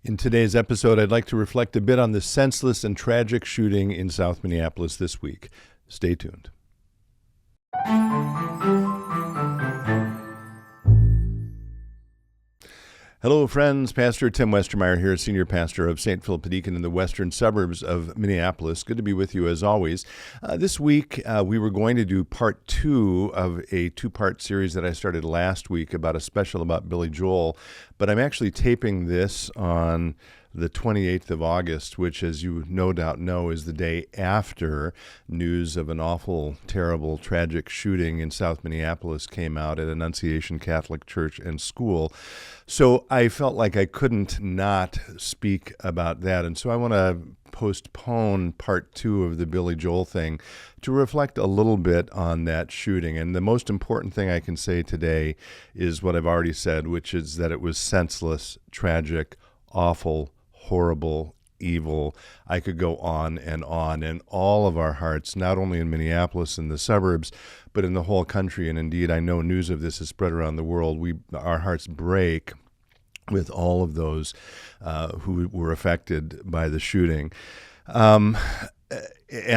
In today's episode, I'd like to reflect a bit on the senseless and tragic shooting in South Minneapolis this week. Stay tuned. Hello, friends. Pastor Tim Westermeyer here, Senior Pastor of St. Philip Deacon in the western suburbs of Minneapolis. Good to be with you as always. This week, we were going to do part 2 of a 2-part series that I started last week about a special about Billy Joel, but I'm actually taping this on the 28th of August, which, as you no doubt know, is the day after news of an awful, terrible, tragic shooting in South Minneapolis came out at Annunciation Catholic Church and School. So I felt like I couldn't not speak about that. And so I want to postpone part 2 of the Billy Joel thing to reflect a little bit on that shooting. And the most important thing I can say today is what I've already said, which is that it was senseless, tragic, awful, horrible, evil. I could go on, and all of our hearts, not only in Minneapolis and the suburbs, but in the whole country. And indeed, I know news of this is spread around the world. Our hearts break with all of those who were affected by the shooting. And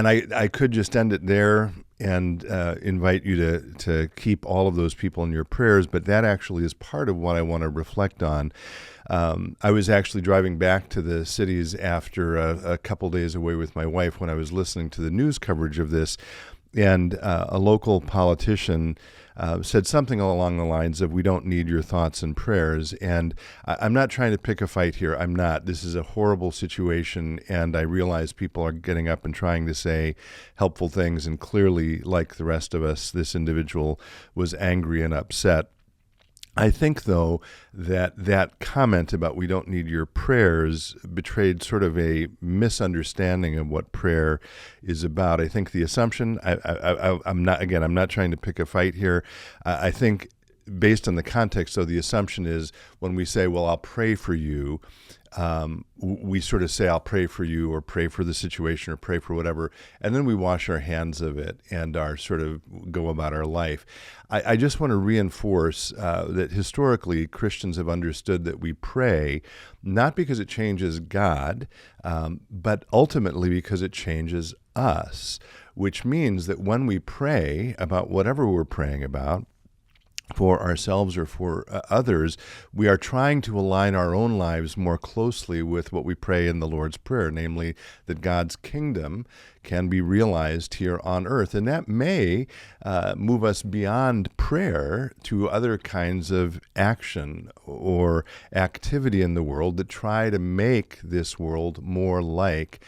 I could just end it there and invite you to keep all of those people in your prayers, but that actually is part of what I want to reflect on. I was actually driving back to the cities after a couple days away with my wife when I was listening to the news coverage of this, and a local politician said something along the lines of, "We don't need your thoughts and prayers." And I'm not trying to pick a fight here. I'm not. This is a horrible situation, and I realize people are getting up and trying to say helpful things, and clearly, like the rest of us, this individual was angry and upset. I think, though, that comment about "we don't need your prayers" betrayed sort of a misunderstanding of what prayer is about. I think the assumption, I'm not trying to pick a fight here. I think based on the context, so the assumption is when we say, well, I'll pray for you, we sort of say, I'll pray for you, or pray for the situation, or pray for whatever, and then we wash our hands of it and are sort of go about our life. I just want to reinforce that historically Christians have understood that we pray not because it changes God, but ultimately because it changes us, which means that when we pray about whatever we're praying about, for ourselves or for others, we are trying to align our own lives more closely with what we pray in the Lord's Prayer, namely that God's kingdom can be realized here on earth. And that may move us beyond prayer to other kinds of action or activity in the world that try to make this world more like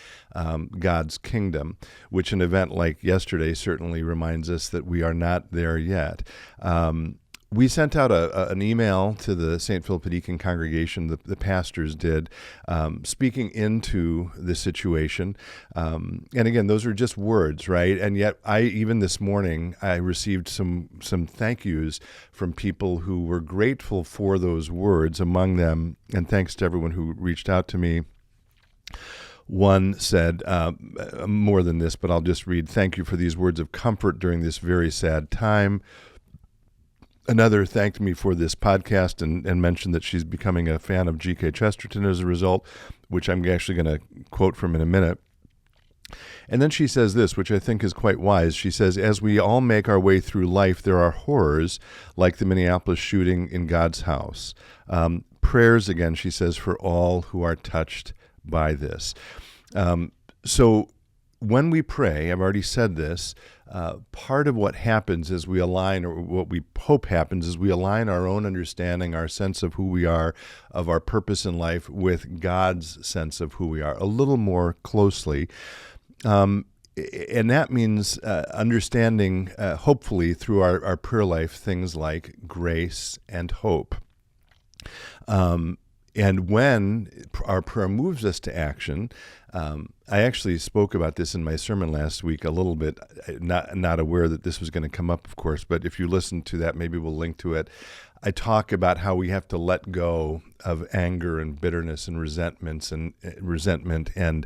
God's kingdom, which an event like yesterday certainly reminds us that we are not there yet. We sent out an email to the St. Philip Deacon congregation, the pastors did, speaking into the situation. And again, those are just words, right? And yet, even this morning, I received some thank yous from people who were grateful for those words. Among them, and thanks to everyone who reached out to me, one said, more than this, but I'll just read, "Thank you for these words of comfort during this very sad time." Another thanked me for this podcast and mentioned that she's becoming a fan of G.K. Chesterton as a result, which I'm actually going to quote from in a minute. And then she says this, which I think is quite wise. She says, "As we all make our way through life, there are horrors like the Minneapolis shooting in God's house. Prayers," again, she says, "for all who are touched by this." So when we pray, I've already said this, part of what happens is we align, or what we hope happens is we align our own understanding, our sense of who we are, of our purpose in life, with God's sense of who we are a little more closely. And that means understanding, hopefully, through our prayer life, things like grace and hope. And when our prayer moves us to action, I actually spoke about this in my sermon last week a little bit, not aware that this was going to come up, of course, but if you listen to that, maybe we'll link to it. I talk about how we have to let go of anger and bitterness and resentment and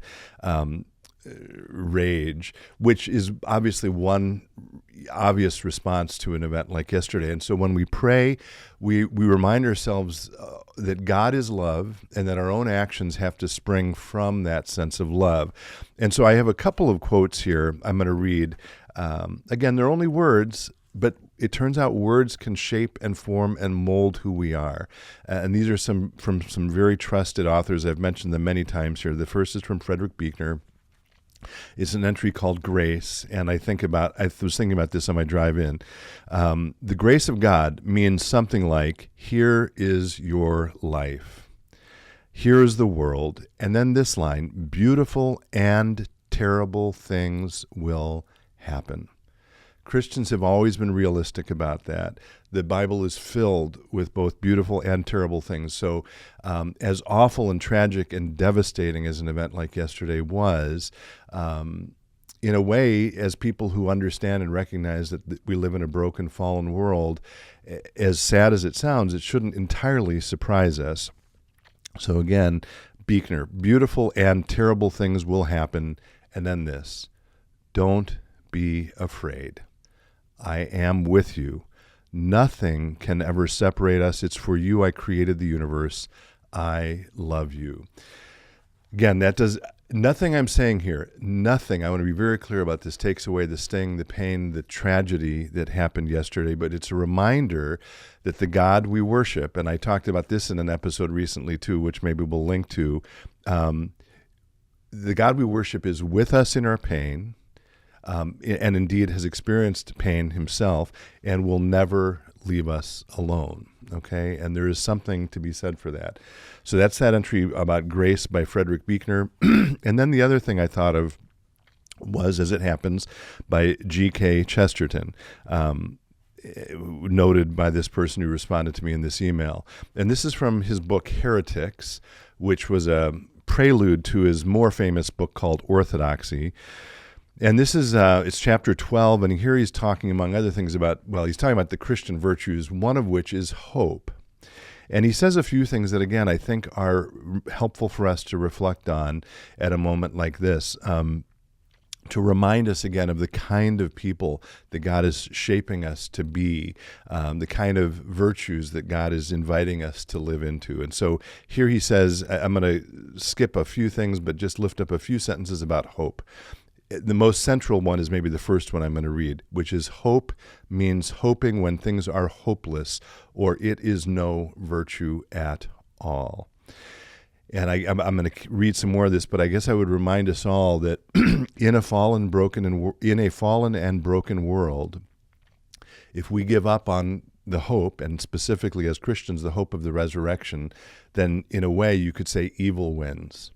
rage, which is obviously one obvious response to an event like yesterday. And so when we pray, we remind ourselves that God is love and that our own actions have to spring from that sense of love. And so I have a couple of quotes here I'm going to read. Again, they're only words, but it turns out words can shape and form and mold who we are. And these are from some very trusted authors. I've mentioned them many times here. The first is from Frederick Buechner. It's an entry called Grace, and I was thinking about this on my drive in. The grace of God means something like, here is your life. Here is the world. And then this line, beautiful and terrible things will happen. Christians have always been realistic about that. The Bible is filled with both beautiful and terrible things. So as awful and tragic and devastating as an event like yesterday was, in a way, as people who understand and recognize that we live in a broken, fallen world, as sad as it sounds, it shouldn't entirely surprise us. So again, Buechner, beautiful and terrible things will happen. And then this, don't be afraid. I am with you. Nothing can ever separate us. It's for you I created the universe. I love you. Again, that does nothing I'm saying here, nothing, I want to be very clear about this, takes away the sting, the pain, the tragedy that happened yesterday, but it's a reminder that the God we worship, and I talked about this in an episode recently too, which maybe we'll link to, the God we worship is with us in our pain, and indeed has experienced pain himself and will never leave us alone, okay? And there is something to be said for that. So that's that entry about grace by Frederick Buechner. And then the other thing I thought of was, as it happens, by G.K. Chesterton, noted by this person who responded to me in this email. And this is from his book Heretics, which was a prelude to his more famous book called Orthodoxy. And this is, it's chapter 12, and here he's talking, among other things, he's talking about the Christian virtues, one of which is hope. And he says a few things that, again, I think are helpful for us to reflect on at a moment like this, to remind us again of the kind of people that God is shaping us to be, the kind of virtues that God is inviting us to live into. And so here he says, I'm going to skip a few things, but just lift up a few sentences about hope. The most central one is maybe the first one I'm going to read, which is hope means hoping when things are hopeless, or it is no virtue at all. And I'm going to read some more of this, but I guess I would remind us all that in a fallen and broken world, if we give up on the hope, and specifically as Christians, the hope of the resurrection, then in a way you could say evil wins.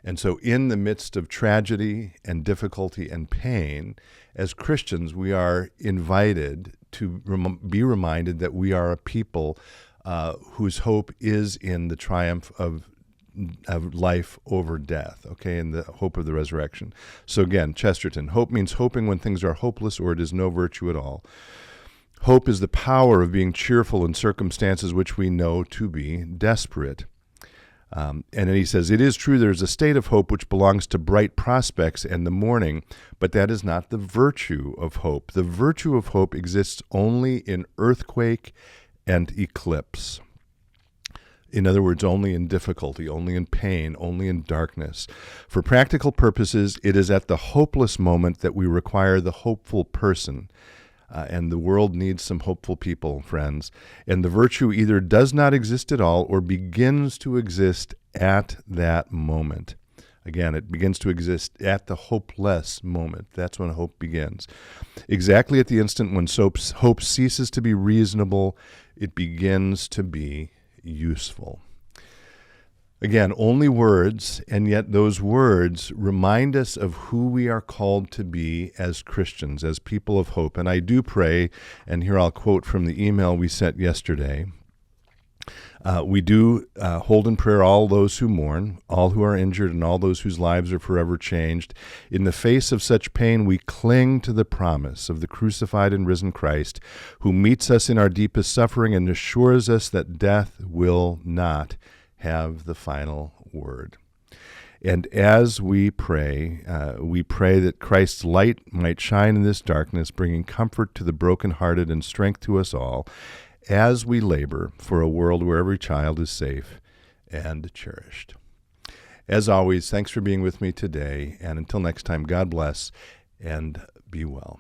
And so in the midst of tragedy and difficulty and pain, as Christians, we are invited to be reminded that we are a people whose hope is in the triumph of life over death, okay, and the hope of the resurrection. So again, Chesterton, hope means hoping when things are hopeless or it is no virtue at all. Hope is the power of being cheerful in circumstances which we know to be desperate. And then he says, it is true there is a state of hope which belongs to bright prospects and the morning, but that is not the virtue of hope. The virtue of hope exists only in earthquake and eclipse. In other words, only in difficulty, only in pain, only in darkness. For practical purposes, it is at the hopeless moment that we require the hopeful person. And the world needs some hopeful people, friends. And the virtue either does not exist at all or begins to exist at that moment. Again, it begins to exist at the hopeless moment. That's when hope begins. Exactly at the instant when hope ceases to be reasonable, it begins to be useful. Again, only words, and yet those words remind us of who we are called to be as Christians, as people of hope. And I do pray, and here I'll quote from the email we sent yesterday, we do hold in prayer all those who mourn, all who are injured, and all those whose lives are forever changed. In the face of such pain, we cling to the promise of the crucified and risen Christ, who meets us in our deepest suffering and assures us that death will not have the final word. And as we pray that Christ's light might shine in this darkness, bringing comfort to the brokenhearted and strength to us all, as we labor for a world where every child is safe and cherished. As always, thanks for being with me today, and until next time, God bless and be well.